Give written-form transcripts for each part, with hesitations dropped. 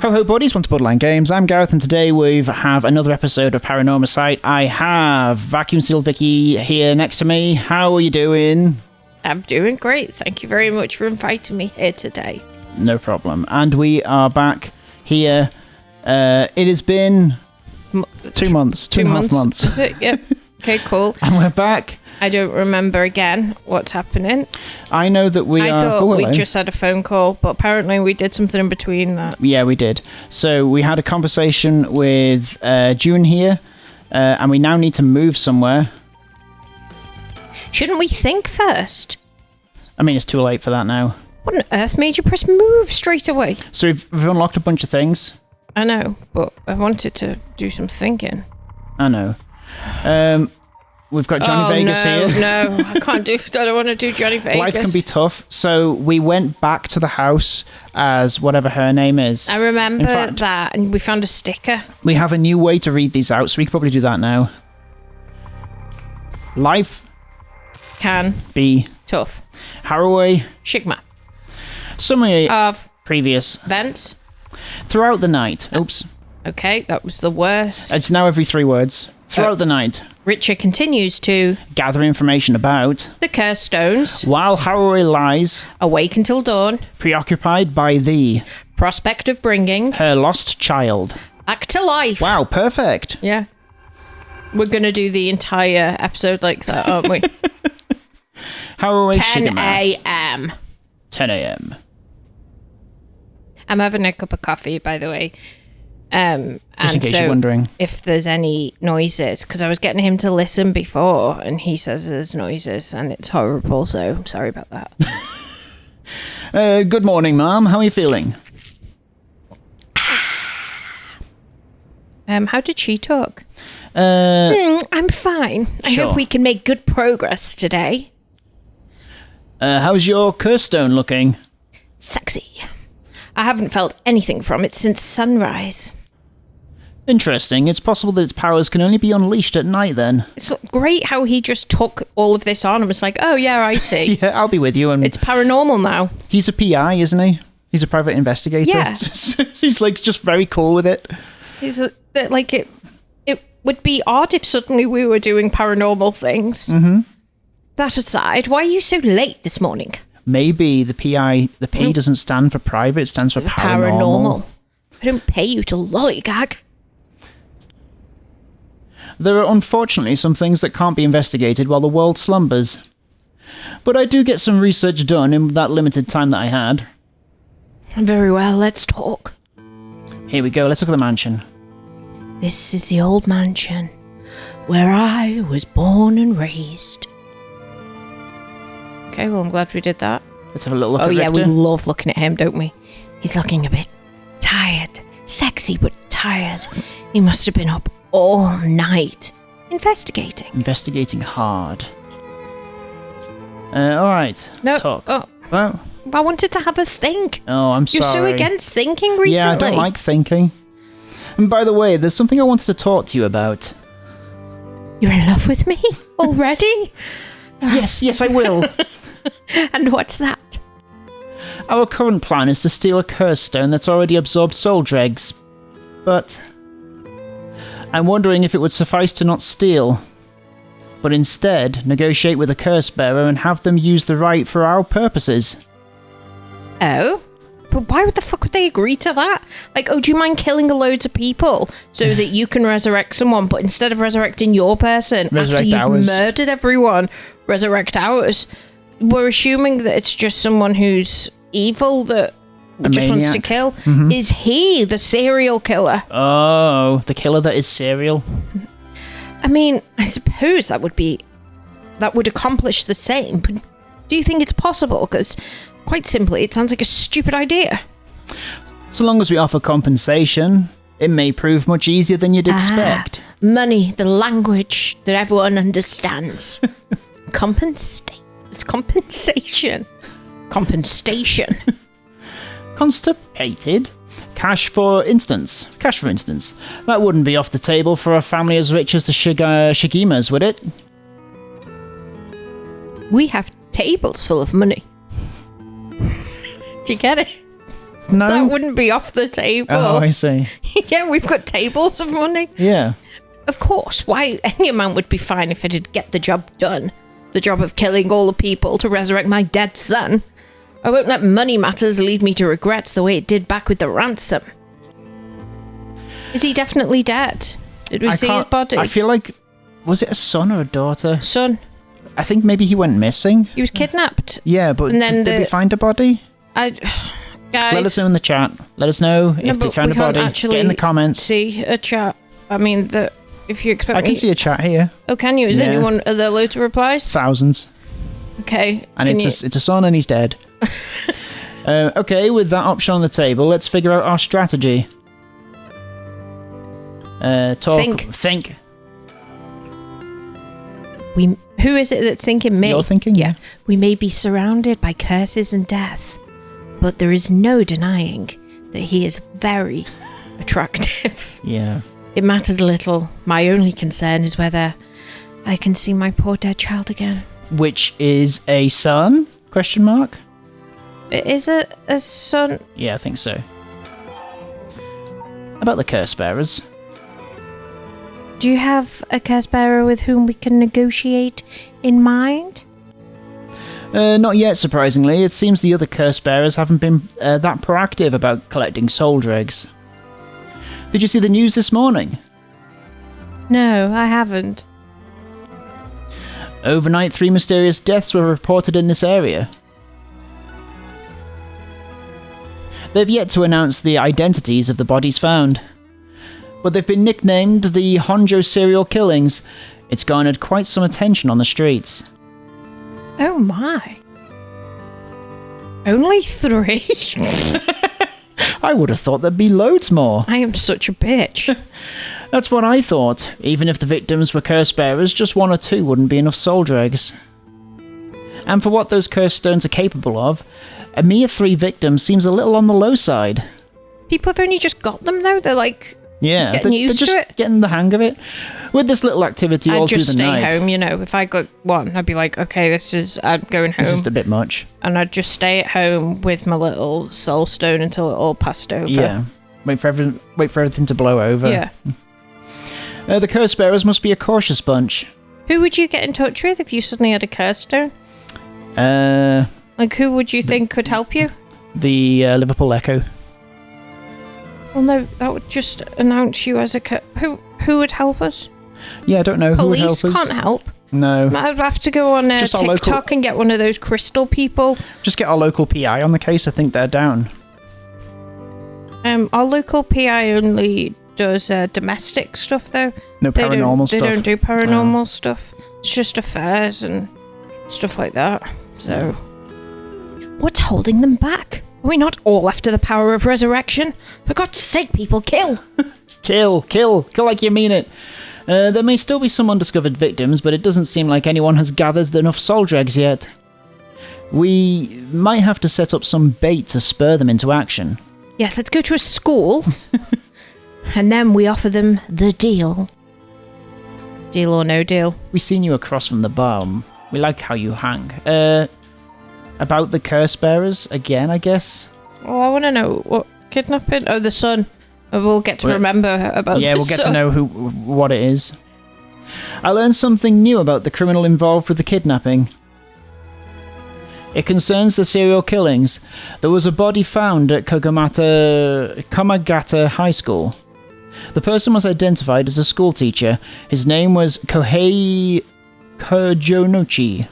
Ho ho buddies, welcome to Borderline Games. I'm Gareth and today we have another episode of Paranormasight. I have Vacuum Seal Vicky here next to me. How are you doing? I'm doing great. Thank you very much for inviting me here today. No problem. And we are back here. It has been 2 months, 2.5 months. Is it? Yep. Okay, cool. And we're back. I don't remember again what's happening. I know that I thought we just had a phone call, but apparently we did something in between that. Yeah, we did. So we had a conversation with June here, and we now need to move somewhere. Shouldn't we think first? I mean, it's too late for that now. What on earth made you press move straight away? So we've unlocked a bunch of things. I know, but I wanted to do some thinking. I know. We've got Johnny Vegas here. No, I can't do. I don't want to do Johnny Vegas. Life can be tough. So we went back to the house as whatever her name is. I remember that, and we found a sticker. We have a new way to read these out, so we can probably do that now. Life can be tough. Haraway. Shigma. Summary of previous events. Throughout the night. Oops. Okay, that was the worst. It's now every 3 words. Throughout the night. Richter continues to gather information about the curse stones while Haraway lies awake until dawn, preoccupied by the prospect of bringing her lost child back to life. Wow, perfect. Yeah. We're going to do the entire episode like that, aren't we? Haraway 10 a.m. 10 a.m. I'm having a cup of coffee, by the way. Just in case you're wondering. If there's any noises, because I was getting him to listen before, and he says there's noises, and it's horrible, so I'm sorry about that. Good morning, Mom. How are you feeling? How did she talk? I'm fine. I hope we can make good progress today. How's your curse stone looking? Sexy. I haven't felt anything from it since sunrise. Interesting. It's possible that its powers can only be unleashed at night then. It's great how he just took all of this on and was like, oh yeah, I see. Yeah, I'll be with you. And it's paranormal now. He's a PI, isn't he? He's a private investigator. Yeah. He's like just very cool with it. He's like, it would be odd if suddenly we were doing paranormal things. Mm-hmm. That aside, why are you so late this morning? Maybe the PI, the P doesn't stand for private, it stands for paranormal. I don't pay you to lollygag. There are unfortunately some things that can't be investigated while the world slumbers. But I do get some research done in that limited time that I had. Very well, let's talk. Here we go, let's look at the mansion. This is the old mansion where I was born and raised. Okay, well, I'm glad we did that. Let's have a little look at Richter. Richter. We love looking at him, don't we? He's looking a bit tired. Sexy, but tired. He must have been up all night investigating. Investigating hard. Alright. No. Talk. Oh. Well, I wanted to have a think. Oh, I'm sorry. You're so against thinking recently. Yeah, I don't like thinking. And by the way, there's something I wanted to talk to you about. You're in love with me? Already? Yes, I will. And what's that? Our current plan is to steal a curse stone that's already absorbed soul dregs. But I'm wondering if it would suffice to not steal, but instead negotiate with a curse bearer and have them use the right for our purposes. Oh? But why the fuck would they agree to that? Like, oh, do you mind killing loads of people so that you can resurrect someone, but instead of resurrecting your person, after you've murdered everyone, resurrect ours? We're assuming that it's just someone who's evil that just wants to kill. Mm-hmm. Is he the serial killer? Oh, the killer that is serial? I mean, I suppose that would accomplish the same, but do you think it's possible? Because quite simply, it sounds like a stupid idea. So long as we offer compensation, it may prove much easier than you'd expect. Money, the language that everyone understands. Compensation. Constipated? Cash, for instance. That wouldn't be off the table for a family as rich as the Shigimas, would it? We have tables full of money. Do you get it? No? That wouldn't be off the table. Oh, I see. Yeah, we've got tables of money. Yeah. Of course, why any amount would be fine if it'd get the job done. The job of killing all the people to resurrect my dead son. I won't let money matters lead me to regrets the way it did back with the ransom. Is he definitely dead? Did we see his body? I feel like... Was it a son or a daughter? Son. I think maybe he went missing. He was kidnapped. Yeah, but did we find a body? Guys, let us know in the chat. Let us know if they found a body. Get in the comments. See a chat. I mean, if you expect I can see a chat here. Oh, can you? Are there loads of replies? Thousands. Okay. And it's a son and he's dead. Okay, with that option on the table, let's figure out our strategy. Think. Who is it that's thinking? Me. You're thinking? Yeah. We may be surrounded by curses and death, but there is no denying that he is very attractive. Yeah. It matters little. My only concern is whether I can see my poor dead child again. Which is a son? Question mark? Is it a son? Yeah, I think so. About the curse bearers. Do you have a curse bearer with whom we can negotiate in mind? Not yet, surprisingly. It seems the other curse bearers haven't been that proactive about collecting soul dregs. Did you see the news this morning? No, I haven't. Overnight, 3 mysterious deaths were reported in this area. They've yet to announce the identities of the bodies found, but they've been nicknamed the Honjo serial killings. It's garnered quite some attention on the streets. Oh my. Only 3? I would have thought there'd be loads more. I am such a bitch. That's what I thought. Even if the victims were curse bearers, just 1 or 2 wouldn't be enough soul dregs. And for what those curse stones are capable of, a mere 3 victims seems a little on the low side. People have only just got them though. They're like they're used just to it. Getting the hang of it. With this little activity all through the night. I'd just stay home, you know. If I got 1, I'd be like, okay, I'm going home. This is a bit much. And I'd just stay at home with my little soul stone until it all passed over. Yeah. Wait for everything to blow over. Yeah. The curse bearers must be a cautious bunch. Who would you get in touch with if you suddenly had a curse stone? Like, who would you think could help you? The Liverpool Echo. Well, no, that would just announce you as a who would help us? Yeah, I don't know. Police who would help us. can't help. No. I'd have to go on TikTok and get one of those crystal people. Just get our local PI on the case. I think they're down. Our local PI only does domestic stuff, though. No paranormal stuff. They don't do paranormal stuff. It's just affairs and stuff like that. So, what's holding them back? Are we not all after the power of resurrection? For God's sake, people, kill! Kill like you mean it. There may still be some undiscovered victims, but it doesn't seem like anyone has gathered enough soul dregs yet. We might have to set up some bait to spur them into action. Yes, let's go to a school, and then we offer them the deal. Deal or no deal? We've seen you across from the bar. We like how you hang. About the curse bearers again, I guess. Well, I want to know what kidnapping. Oh, the son. We'll get to remember about. Yeah, we'll get to know what it is. I learned something new about the criminal involved with the kidnapping. It concerns the serial killings. There was a body found at Komagata High School. The person was identified as a school teacher. His name was Kohei Kojonochi.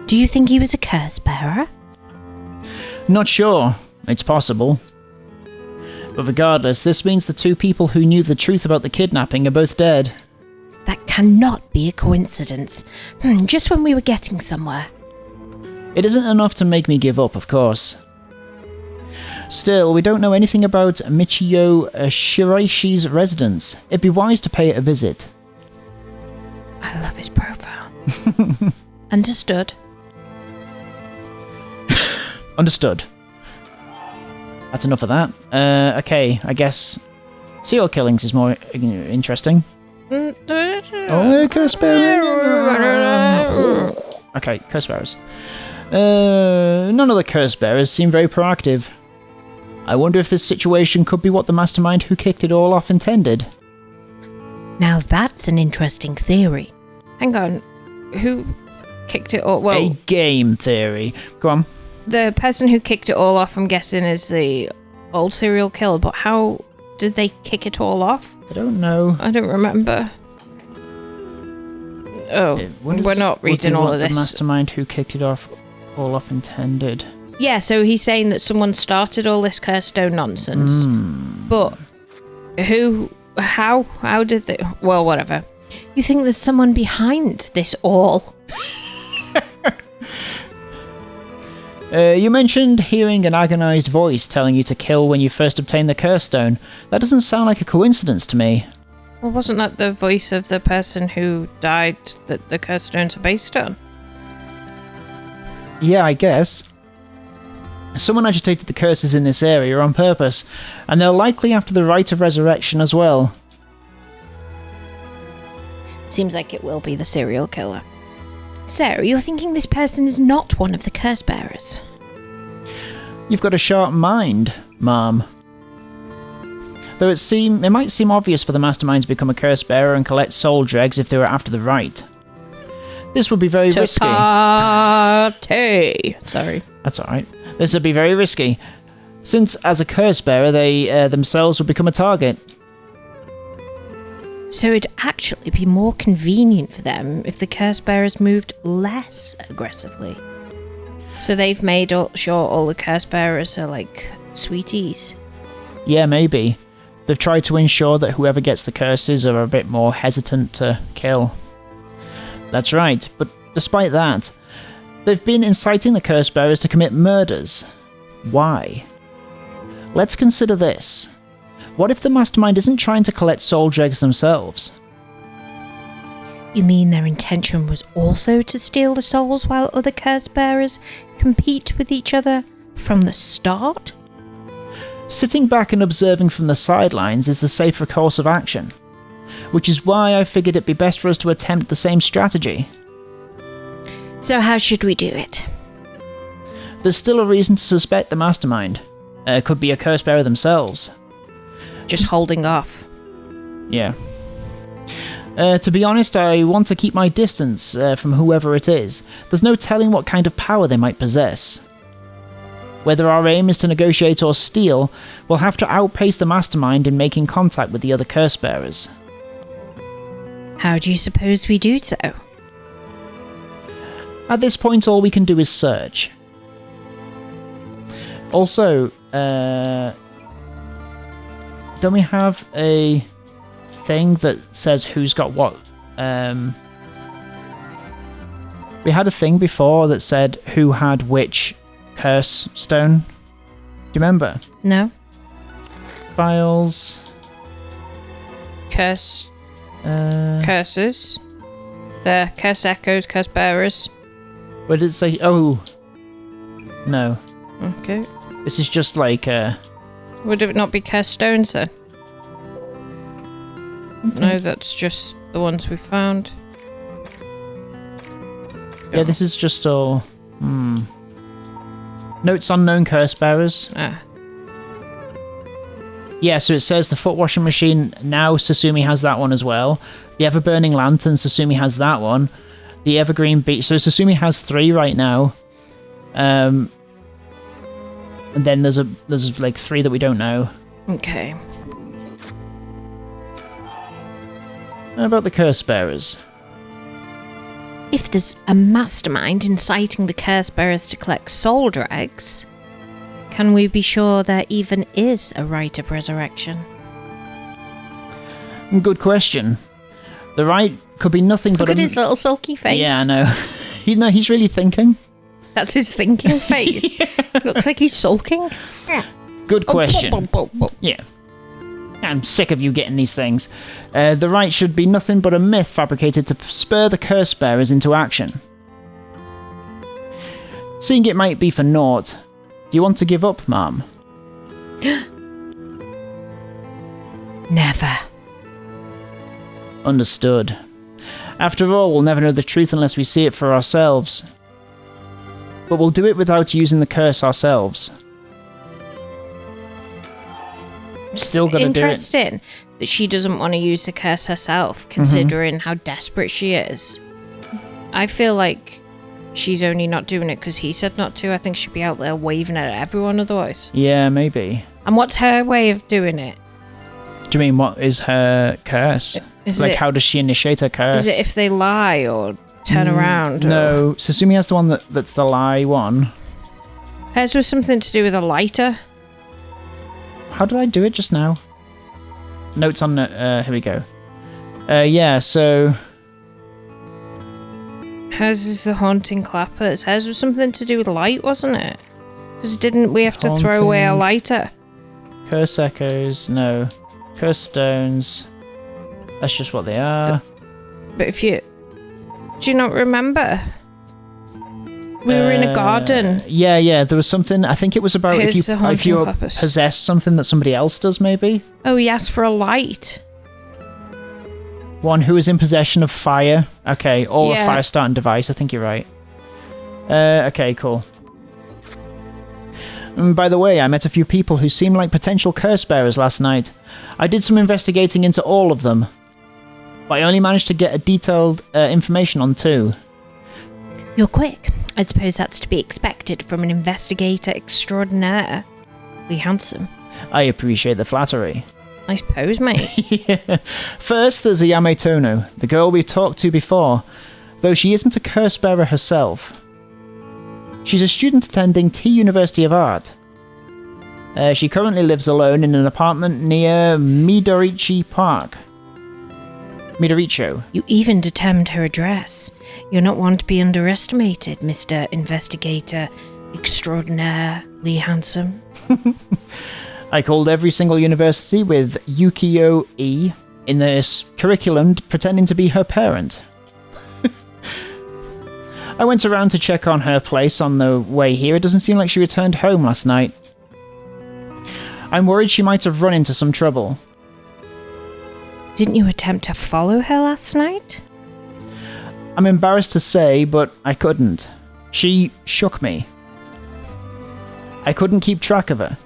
Do you think he was a curse bearer? Not sure. It's possible. But regardless, this means the 2 people who knew the truth about the kidnapping are both dead. That cannot be a coincidence. Just when we were getting somewhere. It isn't enough to make me give up, of course. Still, we don't know anything about Michio Shiraishi's residence. It'd be wise to pay it a visit. I love his profile. Understood. Understood. That's enough of that. Okay, I guess serial killings is more interesting. Oh, curse bearers. Okay, curse bearers. None of the curse bearers seem very proactive. I wonder if this situation could be what the mastermind who kicked it all off intended. Now that's an interesting theory. Hang on, who kicked it all? Well, a game theory. Go on. The person who kicked it all off, I'm guessing, is the old serial killer, but how did they kick it all off? I don't know. I don't remember. Oh, we're not reading all of this. The mastermind who kicked it off all off intended. Yeah, so he's saying that someone started all this cursed stone nonsense. But who, how did they, well, whatever. You think there's someone behind this all? You mentioned hearing an agonized voice telling you to kill when you first obtained the curse stone. That doesn't sound like a coincidence to me. Well, wasn't that the voice of the person who died that the curse stones are based on? Yeah, I guess. Someone agitated the curses in this area on purpose, and they're likely after the rite of resurrection as well. Seems like it will be the serial killer. Sarah, you're thinking this person is not one of the curse bearers. You've got a sharp mind, Mom. Though it might seem obvious for the mastermind to become a curse bearer and collect soul dregs if they were after the rite. This would be very risky. Party. Sorry. That's alright. This would be very risky, since as a curse bearer they themselves would become a target. So it'd actually be more convenient for them if the curse bearers moved less aggressively. So they've made sure all the curse bearers are like sweeties. Yeah, maybe. They've tried to ensure that whoever gets the curses are a bit more hesitant to kill. That's right, but despite that, they've been inciting the curse bearers to commit murders. Why? Let's consider this. What if the mastermind isn't trying to collect soul dregs themselves? You mean their intention was also to steal the souls while other curse bearers compete with each other from the start? Sitting back and observing from the sidelines is the safer course of action, which is why I figured it'd be best for us to attempt the same strategy. So how should we do it? There's still a reason to suspect the mastermind. Could be a curse bearer themselves. Just holding off. Yeah. To be honest, I want to keep my distance from whoever it is. There's no telling what kind of power they might possess. Whether our aim is to negotiate or steal, we'll have to outpace the mastermind in making contact with the other curse bearers. How do you suppose we do so? At this point, all we can do is search. Also, don't we have a thing that says who's got what? We had a thing before that said who had which curse stone. Do you remember? No. Files. Curse. Curses. The curse echoes, curse bearers. What did it say? Oh. No. Okay. This is just like Would it not be curse stones then? No, that's just the ones we found. Yeah, this is just all... Notes on known curse bearers. Ah. Yeah, so it says the foot washing machine, now Susumi has that one as well. The ever-burning lantern, Susumi has that one. The evergreen beach, so Susumi has 3 right now. And then there's like 3 that we don't know. Okay. What about the curse bearers? If there's a mastermind inciting the curse bearers to collect soul dregs, can we be sure there even is a rite of resurrection? Good question. The rite could be nothing but Look at his little sulky face. Yeah, I know. He's really thinking. That's his thinking face. Yeah. Looks like he's sulking. Good question. Yeah. I'm sick of you getting these things. The rite should be nothing but a myth fabricated to spur the curse bearers into action. Seeing it might be for naught, do you want to give up, Mom? Never. Understood. After all, we'll never know the truth unless we see it for ourselves. But we'll do it without using the curse ourselves. Still gonna do it. Interesting that she doesn't want to use the curse herself, considering how desperate she is. I feel like she's only not doing it because he said not to. I think she'd be out there waving at everyone otherwise. Yeah, maybe. And what's her way of doing it? Do you mean what is her curse? How does she initiate her curse? Is it if they lie or turn around? No. So Sumi has the one that's the lie one. Hers was something to do with a lighter. How did I do it just now? Notes on here we go. Yeah, so... Hers is the haunting clappers. Hers was something to do with light, wasn't it? Because didn't we have to throw away a lighter? Curse echoes, no. Curse stones. That's just what they are. But if you... Do you not remember? We were in a garden. Yeah, there was something, I think it was about if you clappers. possess something that somebody else does, maybe? Oh, he asked for a light. One who is in possession of fire. Okay, or a fire starting device, I think you're right. Okay, cool. By the way, I met a few people who seemed like potential curse bearers last night. I did some investigating into all of them, but I only managed to get a detailed information on 2. You're quick. I suppose that's to be expected from an investigator extraordinaire. Be handsome. I appreciate the flattery. I suppose, mate. Yeah. First, there's Ayame Tono, the girl we've talked to before, though she isn't a curse bearer herself. She's a student attending T University of Art. She currently lives alone in an apartment near Midoricho Park. Midoricho. You even determined her address. You're not one to be underestimated, Mr. Investigator Extraordinarily Handsome. I called every single university with Yukio E in this curriculum pretending to be her parent. I went around to check on her place on the way here. It doesn't seem like she returned home last night. I'm worried she might have run into some trouble. Didn't you attempt to follow her last night? I'm embarrassed to say, but I couldn't. She shook me. I couldn't keep track of her.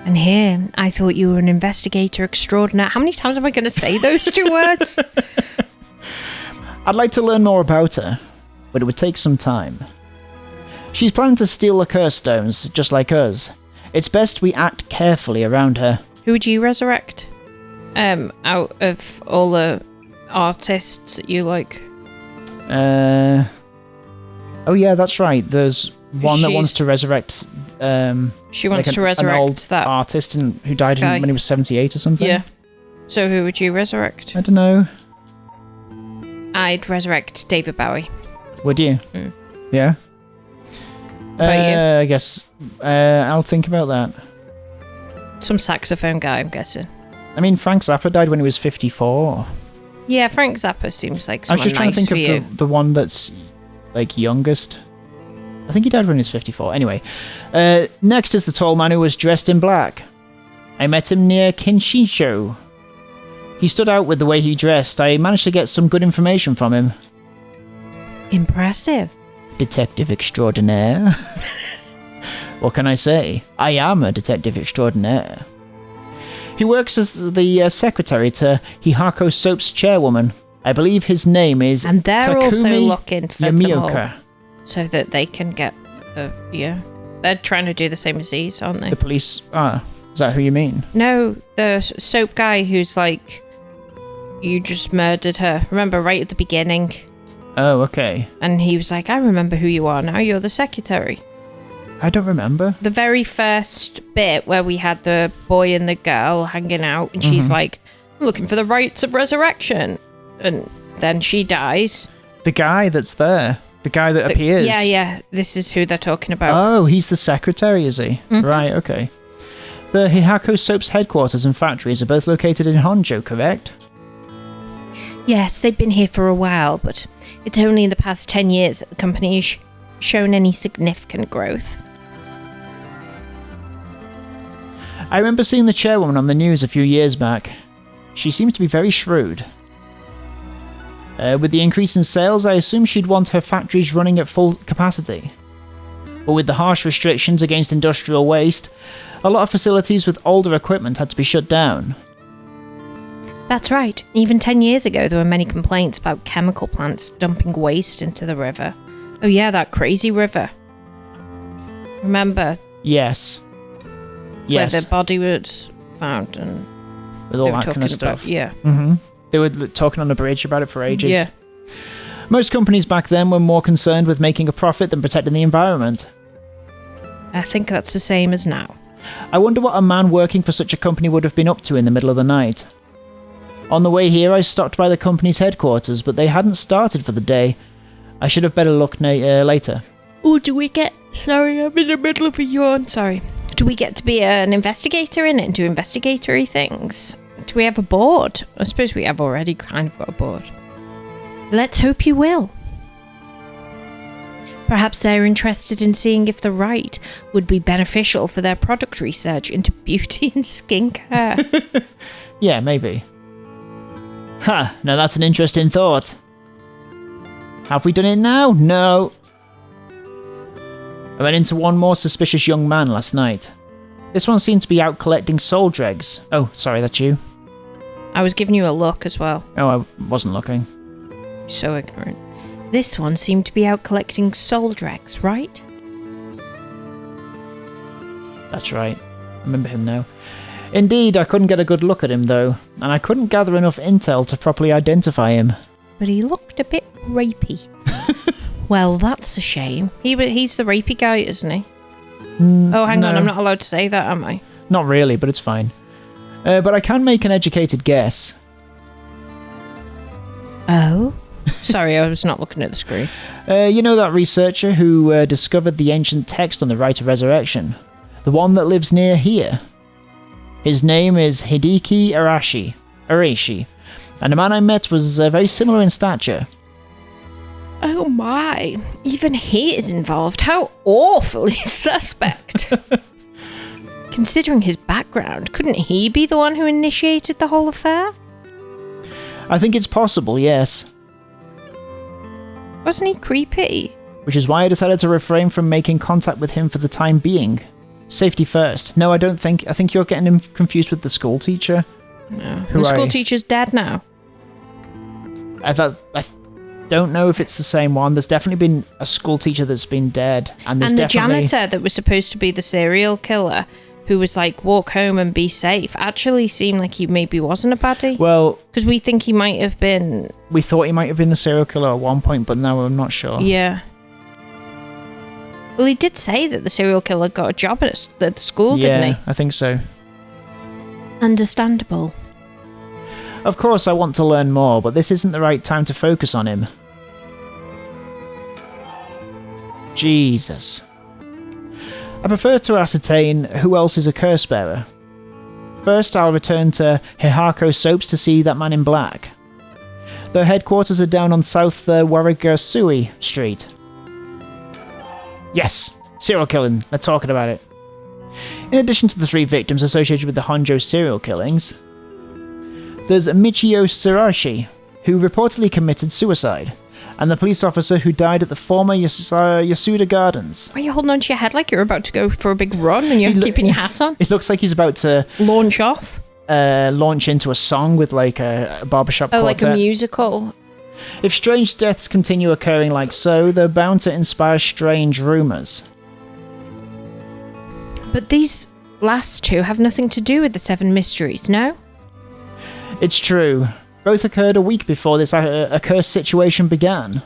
And here, I thought you were an investigator extraordinaire. How many times am I going to say those 2 words? I'd like to learn more about her, but it would take some time. She's planning to steal the curse stones, just like us. It's best we act carefully around her. Who would you resurrect? Out of all the artists that you like? Oh yeah, that's right. There's one that wants to resurrect. She wants to resurrect an old that artist who died when he was 78 or something. Yeah. So who would you resurrect? I don't know. I'd resurrect David Bowie. Would you? Mm. Yeah. About you? I guess I'll think about that. Some saxophone guy, I'm guessing. I mean, Frank Zappa died when he was 54. Yeah, Frank Zappa seems like someone I was just trying nice to think of the one that's like youngest. I think he died when he was 54. Anyway, next is the tall man who was dressed in black. I met him near Kinshicho. He stood out with the way he dressed. I managed to get some good information from him. Impressive. Detective extraordinaire. What can I say? I am a detective extraordinaire. He works as the secretary to Hihako Soap's chairwoman. I believe his name is And they're Takumi also looking for them all, Yamioka. so that they can get... They're trying to do the same as these, aren't they? The police... is that who you mean? No, the soap guy who's like... You just murdered her. Remember, right at the beginning? Oh, okay. And he was like, I remember who you are now. You're the secretary. I don't remember. The very first bit where we had the boy and the girl hanging out, and she's like, I'm looking for the rites of resurrection. And then she dies. The guy that's there. The guy that appears. Yeah. This is who they're talking about. Oh, he's the secretary, is he? Mm-hmm. Right, okay. The Hihako Soap's headquarters and factories are both located in Honjo, correct? Yes, they've been here for a while, but it's only in the past 10 years that the company has shown any significant growth. I remember seeing the chairwoman on the news a few years back. She seems to be very shrewd. With the increase in sales, I assume she'd want her factories running at full capacity. But with the harsh restrictions against industrial waste, a lot of facilities with older equipment had to be shut down. That's right. Even 10 years ago, there were many complaints about chemical plants dumping waste into the river. Oh yeah, that crazy river. Remember? Yes. Where the body was found and... with all that kind of stuff. Yeah. Mm-hmm. They were talking on the bridge about it for ages. Yeah. Most companies back then were more concerned with making a profit than protecting the environment. I think that's the same as now. I wonder what a man working for such a company would have been up to in the middle of the night. On the way here, I stopped by the company's headquarters, but they hadn't started for the day. I should have better looked later. Oh, do we get... Sorry, I'm in the middle of a yawn. Sorry. Do we get to be an investigator in it and do investigatory things? Do we have a board? I suppose we have already kind of got a board. Let's hope you will. Perhaps they're interested in seeing if the right would be beneficial for their product research into beauty and skincare. Yeah, maybe. Ha, now that's an interesting thought. Have we done it now? No. I ran into one more suspicious young man last night. This one seemed to be out collecting soul dregs. Oh, sorry, that's you. I was giving you a look as well. Oh, I wasn't looking. So ignorant. This one seemed to be out collecting soul dregs, right? That's right. I remember him now. Indeed, I couldn't get a good look at him though, and I couldn't gather enough intel to properly identify him. But he looked a bit rapey. Well, that's a shame. He's the rapey guy, isn't he? Oh, hang on, I'm not allowed to say that, am I? Not really, but it's fine. But I can make an educated guess. Oh? Sorry, I was not looking at the screen. You know that researcher who discovered the ancient text on the Rite of Resurrection? The one that lives near here? His name is Hideki Arashi, and the man I met was very similar in stature. Oh my, even he is involved. How awfully suspect. Considering his background, couldn't he be the one who initiated the whole affair? I think it's possible, yes. Wasn't he creepy? Which is why I decided to refrain from making contact with him for the time being. Safety first. No, I think you're getting him confused with the school teacher. No. The school teacher's dead now. I don't know if it's the same one. There's definitely been a school teacher that's been dead. And the janitor that was supposed to be the serial killer, who was like, walk home and be safe, actually seemed like he maybe wasn't a baddie. Well... because we think he might have been... We thought he might have been the serial killer at one point, but now I'm not sure. Yeah. Well, he did say that the serial killer got a job at the school, didn't he? Yeah, I think so. Understandable. Of course I want to learn more, but this isn't the right time to focus on him. Jesus. I prefer to ascertain who else is a curse bearer. First, I'll return to Hihako Soaps to see that man in black. Their headquarters are down on South Warigasui Street. Yes, serial killing. They're talking about it. In addition to the 3 victims associated with the Honjo serial killings, there's Michio Surashi, who reportedly committed suicide, and the police officer who died at the former Yasuda Gardens. Why are you holding on to your head like you're about to go for a big run and you're keeping your hat on? It looks like he's about to... launch off? Launch into a song with like a barbershop quartet. Like a musical? If strange deaths continue occurring like so, they're bound to inspire strange rumours. But these last 2 have nothing to do with the 7 mysteries, no? It's true. Both occurred a week before this accursed situation began.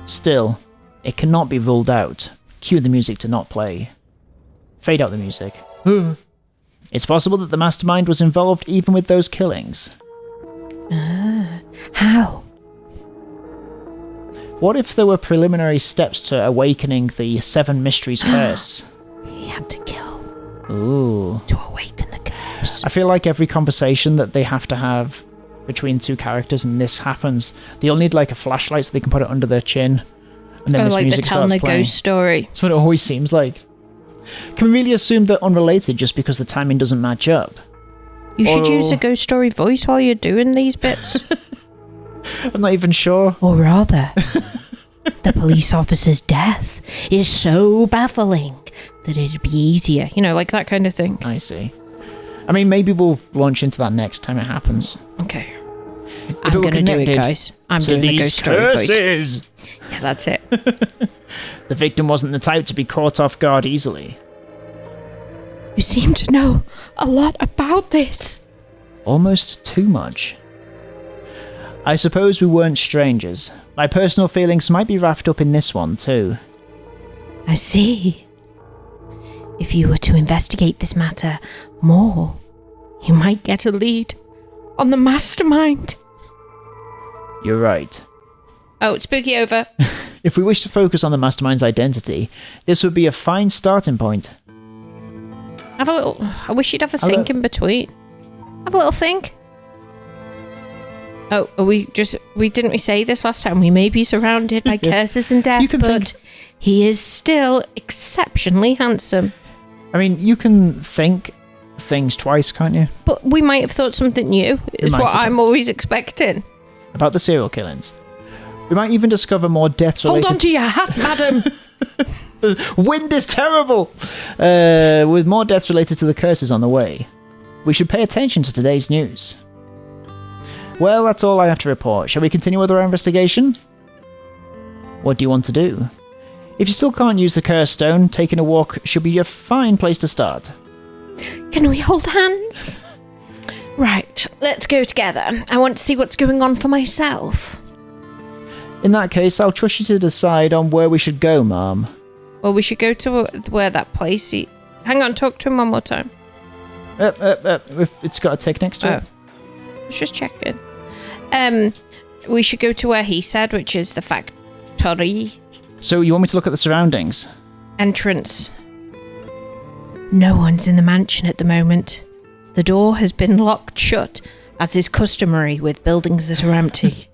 Still, it cannot be ruled out. Cue the music to not play. Fade out the music. It's possible that the mastermind was involved even with those killings. How? What if there were preliminary steps to awakening the 7 mysteries curse? He had to kill. Ooh. To awaken the curse. I feel like every conversation that they have to have between 2 characters and this happens, they all need like a flashlight so they can put it under their chin. And then this like music starts playing. Telling a ghost story. That's what it always seems like. Can we really assume they're unrelated just because the timing doesn't match up? You should use a ghost story voice while you're doing these bits. I'm not even sure. Or rather, the police officer's death is so baffling that it'd be easier. You know, like that kind of thing. I see. I mean, maybe we'll launch into that next time it happens. Okay. I'm going to do it, guys. I'm doing the ghost story voice. Yeah, that's it. The victim wasn't the type to be caught off guard easily. You seem to know a lot about this. Almost too much. I suppose we weren't strangers. My personal feelings might be wrapped up in this one, too. I see. If you were to investigate this matter more, you might get a lead on the mastermind. You're right. Oh, spooky over. If we wish to focus on the mastermind's identity, this would be a fine starting point. Have a little... I wish you'd have a think in between. Have a little think. Oh, didn't we say this last time? We may be surrounded by curses and death, but he is still exceptionally handsome. I mean, you can think things twice, can't you? But we might have thought something new, is what I'm always expecting. About the serial killings. We might even discover more deaths related... Hold on to your hat, madam! Wind is terrible! With more deaths related to the curses on the way. We should pay attention to today's news. Well, that's all I have to report. Shall we continue with our investigation? What do you want to do? If you still can't use the curse stone, taking a walk should be a fine place to start. Can we hold hands? Right, let's go together. I want to see what's going on for myself. In that case, I'll trust you to decide on where we should go, ma'am. Well, we should go to where that place... Hang on, talk to him one more time. It's got a tick next to it. Let's just check it. We should go to where he said, which is the factory. So you want me to look at the surroundings? Entrance. No one's in the mansion at the moment. The door has been locked shut, as is customary with buildings that are empty.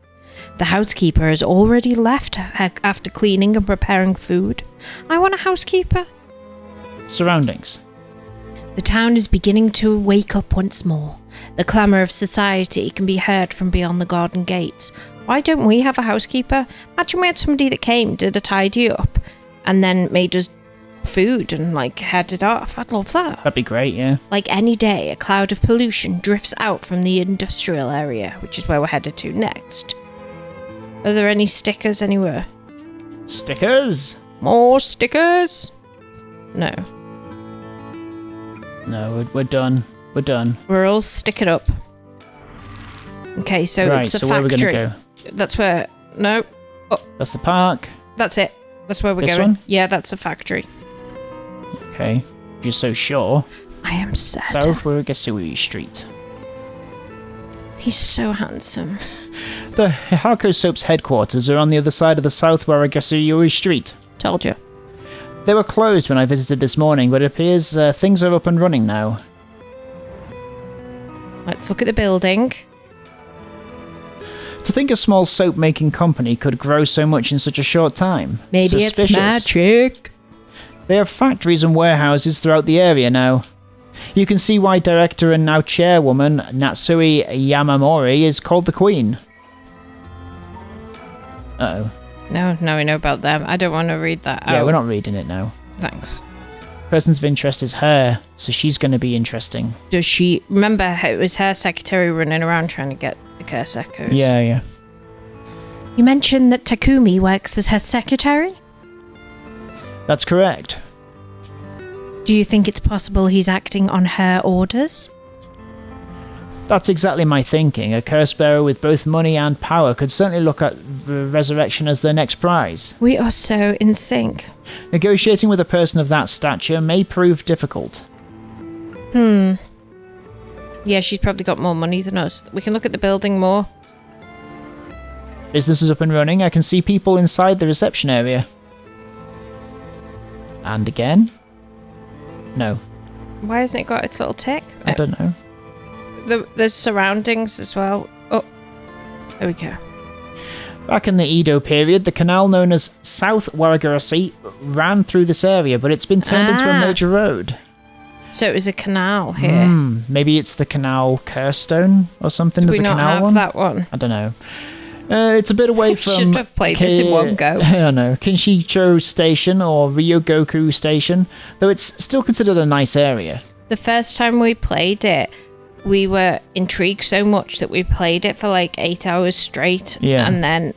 The housekeeper has already left after cleaning and preparing food. I want a housekeeper. Surroundings. The town is beginning to wake up once more. The clamour of society can be heard from beyond the garden gates. Why don't we have a housekeeper? Imagine we had somebody that came, did a tidy up, and then made us food and headed off. I'd love that. That'd be great, yeah. Like any day, a cloud of pollution drifts out from the industrial area, which is where we're headed to next. Are there any stickers anywhere? Stickers? More stickers? No. No, we're done. We're done. We're all sticking up. Okay, so right, it's a so factory. Where are we going to go? That's where... No. Oh. That's the park. That's it. That's where we're this going. One? Yeah, that's a factory. Okay. If you're so sure. I am certain. South Waragasui Street. He's so handsome. The Hihako Soap's headquarters are on the other side of the South Waragasui Street. Told you. They were closed when I visited this morning, but it appears things are up and running now. Let's look at the building. To think a small soap-making company could grow so much in such a short time. Maybe Suspicious. It's magic. They have factories and warehouses throughout the area now. You can see why director and now chairwoman Natsui Yamamori is called the Queen. Uh-oh. No, now we know about them. I don't want to read that out. Yeah, we're not reading it now. Thanks. Persons of interest is her, so she's going to be interesting. Does she... Remember, it was her secretary running around trying to get the curse echoes. Yeah. You mentioned that Takumi works as her secretary? That's correct. Do you think it's possible he's acting on her orders? That's exactly my thinking. A curse bearer with both money and power could certainly look at resurrection as their next prize. We are so in sync. Negotiating with a person of that stature may prove difficult. Yeah, she's probably got more money than us. We can look at the building more. Business is up and running. I can see people inside the reception area. And again? No. Why hasn't it got its little tick? I don't know. There's surroundings as well. Oh, there we go. Back in the Edo period, the canal known as South Waragarasi ran through this area, but it's been turned into a major road. So it was a canal here. Maybe it's the canal Curse Stone or something. Do There's we a not canal have one. That one? I don't know. It's a bit away from... Should have played this in one go. I know. Kinshicho Station or Ryogoku Station, though it's still considered a nice area. The first time we played it, we were intrigued so much that we played it for like 8 hours straight. Yeah. And then...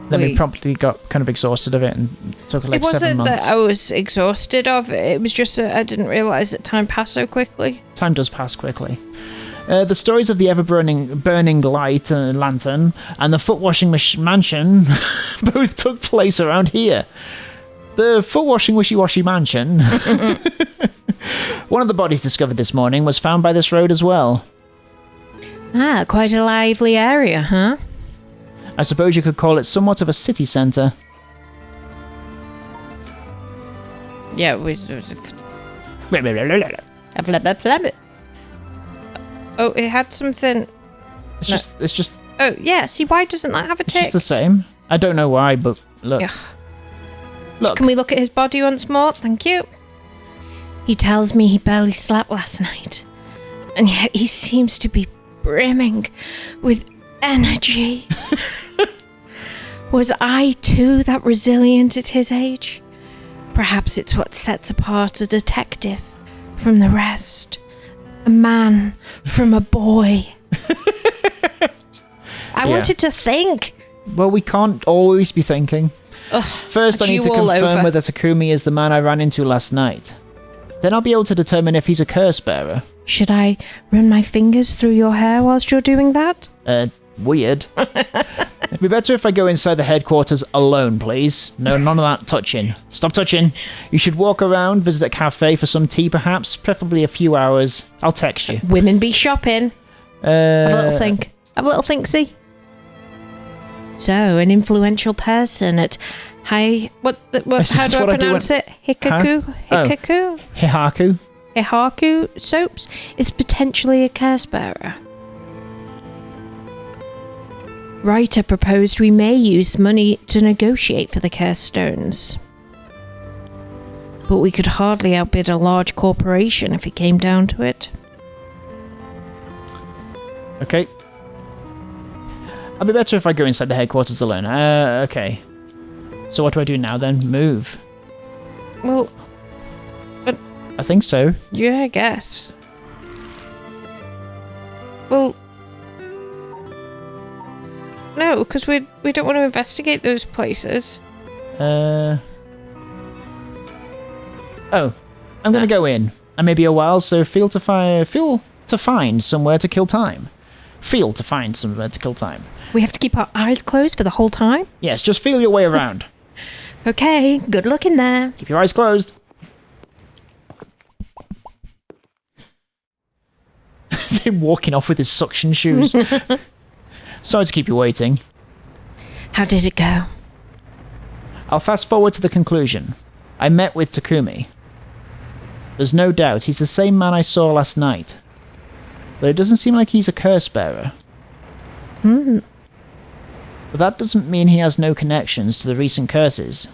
we promptly got kind of exhausted of it and took like 7 months. It wasn't that I was exhausted of it. It was just that I didn't realise that time passed so quickly. Time does pass quickly. The stories of the ever-burning light lantern and the foot-washing mansion both took place around here. The foot-washing wishy-washy mansion. One of the bodies discovered this morning was found by this road as well. Ah, quite a lively area, huh? I suppose you could call it somewhat of a city centre. Yeah, Oh, it had something... It's just... Oh, yeah, see, why doesn't that have a tick? It's just the same. I don't know why, but look. Ugh. Look. Can we look at his body once more? Thank you. He tells me he barely slept last night. And yet he seems to be brimming with energy. Was I too that resilient at his age? Perhaps it's what sets apart a detective from the rest. A man from a boy. I wanted to think. Well, we can't always be thinking. Ugh, first, I need to confirm whether Takumi is the man I ran into last night. Then I'll be able to determine if he's a curse bearer. Should I run my fingers through your hair whilst you're doing that? Weird. It'd be better if I go inside the headquarters alone, please. No, none of that touching. Stop touching. You should walk around, visit a cafe for some tea perhaps, preferably a few hours. I'll text you. Women be shopping. Have a little think. Have a little think-see. So, an influential person at how do I pronounce it? Hikaku? Huh? Hikaku? Hihaku? Hihaku Soaps is potentially a curse bearer. Richter proposed we may use money to negotiate for the curse stones. But we could hardly outbid a large corporation if it came down to it. Okay. I'll be better if I go inside the headquarters alone. Okay. So what do I do now then? Move. Well... But I think so. Yeah, I guess. Well... No, because we don't want to investigate those places. Oh, I'm gonna go in. I may be a while, so feel to find somewhere to kill time. Feel to find somewhere to kill time. We have to keep our eyes closed for the whole time? Yes, just feel your way around. Okay, good luck in there. Keep your eyes closed. It's him walking off with his suction shoes. Sorry to keep you waiting. How did it go? I'll fast forward to the conclusion. I met with Takumi. There's no doubt he's the same man I saw last night. But it doesn't seem like he's a curse bearer. But that doesn't mean he has no connections to the recent curses.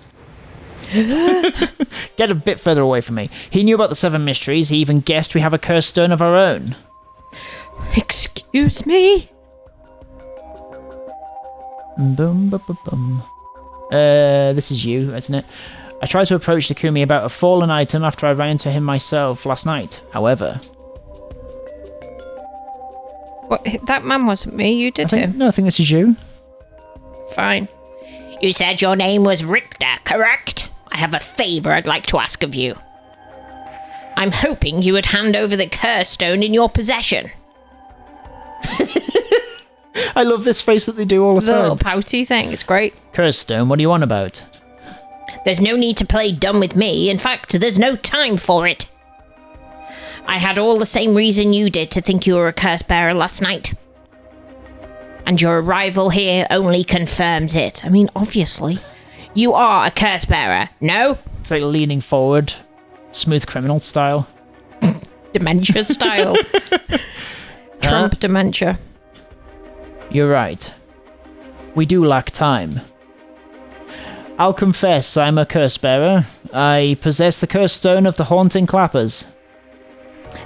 Get a bit further away from me. He knew about the 7 mysteries. He even guessed we have a curse stone of our own. Excuse me? This is you, isn't it? I tried to approach Takumi about a fallen item after I ran into him myself last night. However... What? That man wasn't me. You did him. No, I think this is you. Fine. You said your name was Richter, correct? I have a favour I'd like to ask of you. I'm hoping you would hand over the curse stone in your possession. I love this face that they do all the time. The little pouty thing. It's great. Curse stone, what are you on about? There's no need to play dumb with me. In fact, there's no time for it. I had all the same reason you did to think you were a curse bearer last night. And your arrival here only confirms it. I mean, obviously, you are a curse bearer, no? It's like leaning forward, smooth criminal style. Dementia style. Trump dementia. You're right. We do lack time. I'll confess I'm a curse bearer. I possess the curse stone of the haunting clappers.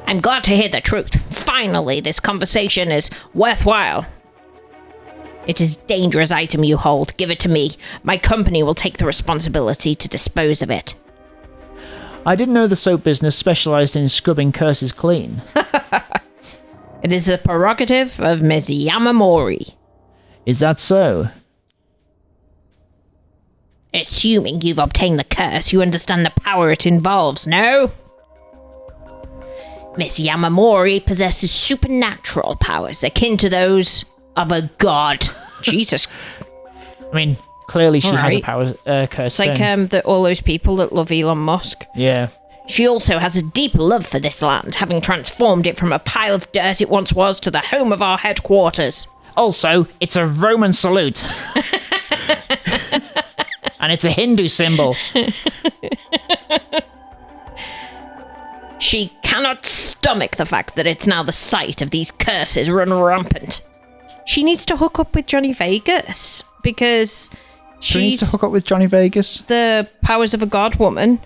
I'm glad to hear the truth. Finally, this conversation is worthwhile. It is a dangerous item you hold. Give it to me. My company will take the responsibility to dispose of it. I didn't know the soap business specialised in scrubbing curses clean. It is the prerogative of Ms. Yamamori. Is that so? Assuming you've obtained the curse, you understand the power it involves, no? Miss Yamamori possesses supernatural powers akin to those of a god. Jesus. I mean, clearly she has a power curse. It's like all those people that love Elon Musk. Yeah. She also has a deep love for this land, having transformed it from a pile of dirt it once was to the home of our headquarters. Also, it's a Roman salute. And it's a Hindu symbol. She cannot stomach the fact that it's now the site of these curses run rampant. She needs to hook up with Johnny Vegas because she needs to hook up with Johnny Vegas. The powers of a god woman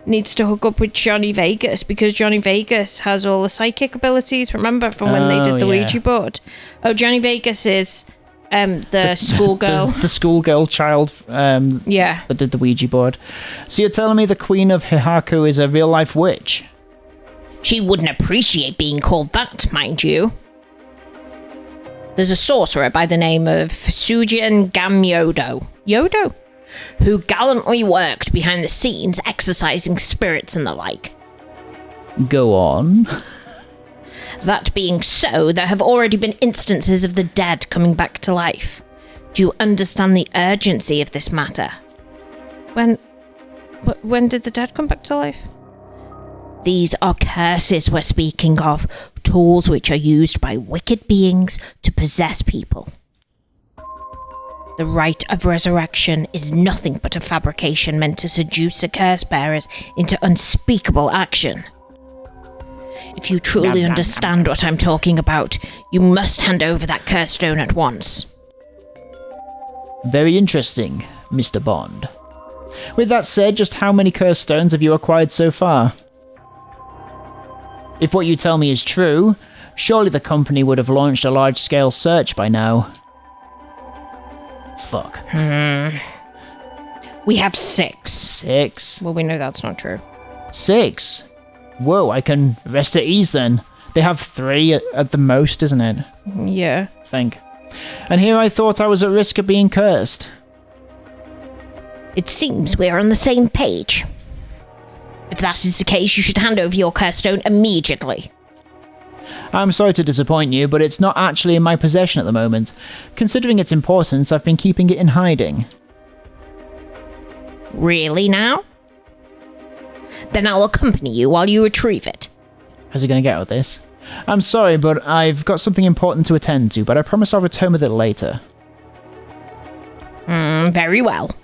needs to hook up with Johnny Vegas because Johnny Vegas has all the psychic abilities. Remember from when they did the Ouija board? Oh, Johnny Vegas is the schoolgirl. The schoolgirl child that did the Ouija board. So you're telling me the Queen of Hihaku is a real-life witch? She wouldn't appreciate being called that, mind you. There's a sorcerer by the name of Sujin Yodo, who gallantly worked behind the scenes, exorcising spirits and the like. Go on. That being so, there have already been instances of the dead coming back to life. Do you understand the urgency of this matter? When did the dead come back to life? These are curses we're speaking of, tools which are used by wicked beings to possess people. The rite of resurrection is nothing but a fabrication meant to seduce the curse bearers into unspeakable action. If you truly understand what I'm talking about, you must hand over that curse stone at once. Very interesting, Mr. Bond. With that said, just how many curse stones have you acquired so far? If what you tell me is true, surely the company would have launched a large-scale search by now. Fuck. We have 6. 6? Well, we know that's not true. 6? Whoa, I can rest at ease then. They have 3 at the most, isn't it? Yeah. I think. And here I thought I was at risk of being cursed. It seems we're on the same page. If that is the case, you should hand over your curse stone immediately. I'm sorry to disappoint you, but it's not actually in my possession at the moment. Considering its importance, I've been keeping it in hiding. Really now? Then I'll accompany you while you retrieve it. How's he going to get out of this? I'm sorry, but I've got something important to attend to, but I promise I'll return with it later. Very well.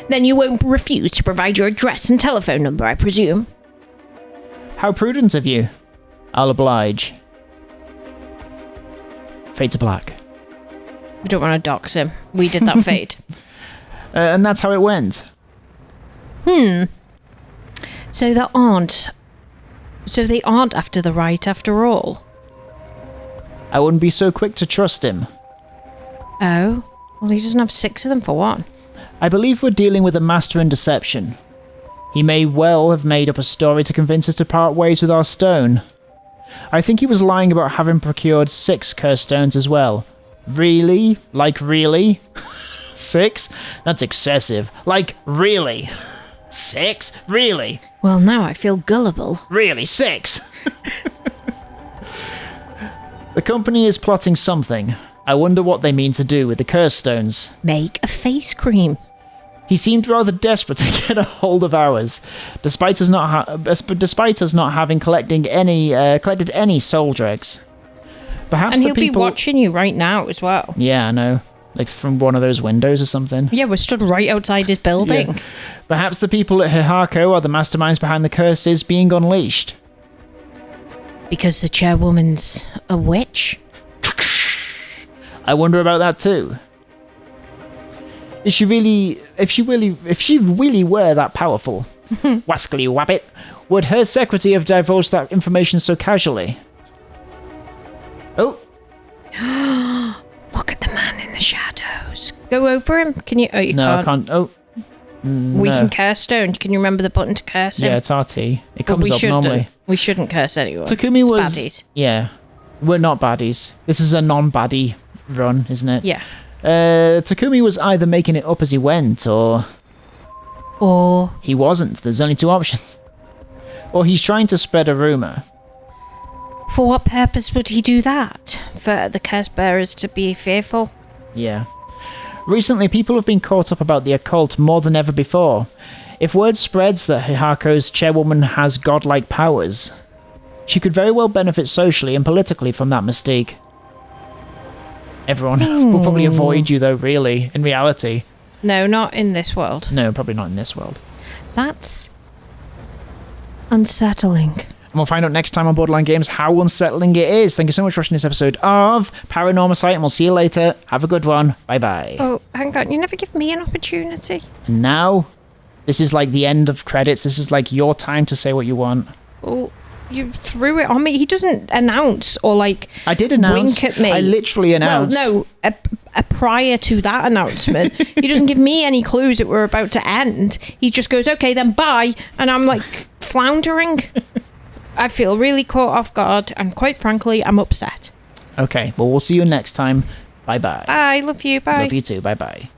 Then you won't refuse to provide your address and telephone number, I presume? How prudent of you. I'll oblige. Fade to black. We don't want to dox him. We did that fade. And that's how it went. So they aren't after the right after all? I wouldn't be so quick to trust him. Oh? Well, he doesn't have 6 of them for one. I believe we're dealing with a master in deception. He may well have made up a story to convince us to part ways with our stone. I think he was lying about having procured 6 curse stones as well. Really? Like really? 6? That's excessive. Like really? 6? Really? Well, now I feel gullible. Really? 6? The company is plotting something. I wonder what they mean to do with the curse stones. Make a face cream. He seemed rather desperate to get a hold of ours, despite us not having collected any soul dregs. Perhaps and the he'll people... be watching you right now as well. Yeah, I know. Like from one of those windows or something. Yeah, we're stood right outside his building. Yeah. Perhaps the people at Hihako are the masterminds behind the curses being unleashed. Because the chairwoman's a witch? I wonder about that too. If she really were that powerful, wascally wabbit, would her secretary have divulged that information so casually? Oh. the shadows. Go over him. Can you? Oh, you no, can't. I can't. Oh. We can curse stone. Can you remember the button to curse him? Yeah, it's RT. It comes up normally. We shouldn't curse anyone. Takumi It's was... baddies. Yeah. We're not baddies. This is a non-baddie run, isn't it? Yeah. Takumi was either making it up as he went, or he wasn't. There's only two options. Or he's trying to spread a rumour. For what purpose would he do that? For the curse bearers to be fearful? Yeah. Recently, people have been caught up about the occult more than ever before. If word spreads that Hihako's chairwoman has godlike powers, she could very well benefit socially and politically from that mystique. Everyone will probably avoid you, though, really, in reality. No, not in this world. No, probably not in this world. That's unsettling. And we'll find out next time on Borderline Games how unsettling it is. Thank you so much for watching this episode of Paranormasight, and we'll see you later. Have a good one. Bye-bye. Oh, hang on. You never give me an opportunity. And now, this is like the end of credits. This is like your time to say what you want. Oh, you threw it on me. He doesn't announce or like... I did announce. Wink at me. I literally announced. Well, no, a prior to that announcement, he doesn't give me any clues that we're about to end. He just goes, okay, then bye. And I'm like floundering. I feel really caught off guard, and quite frankly, I'm upset. Okay, well, we'll see you next time. Bye-bye. Bye, love you, bye. Love you too, bye-bye.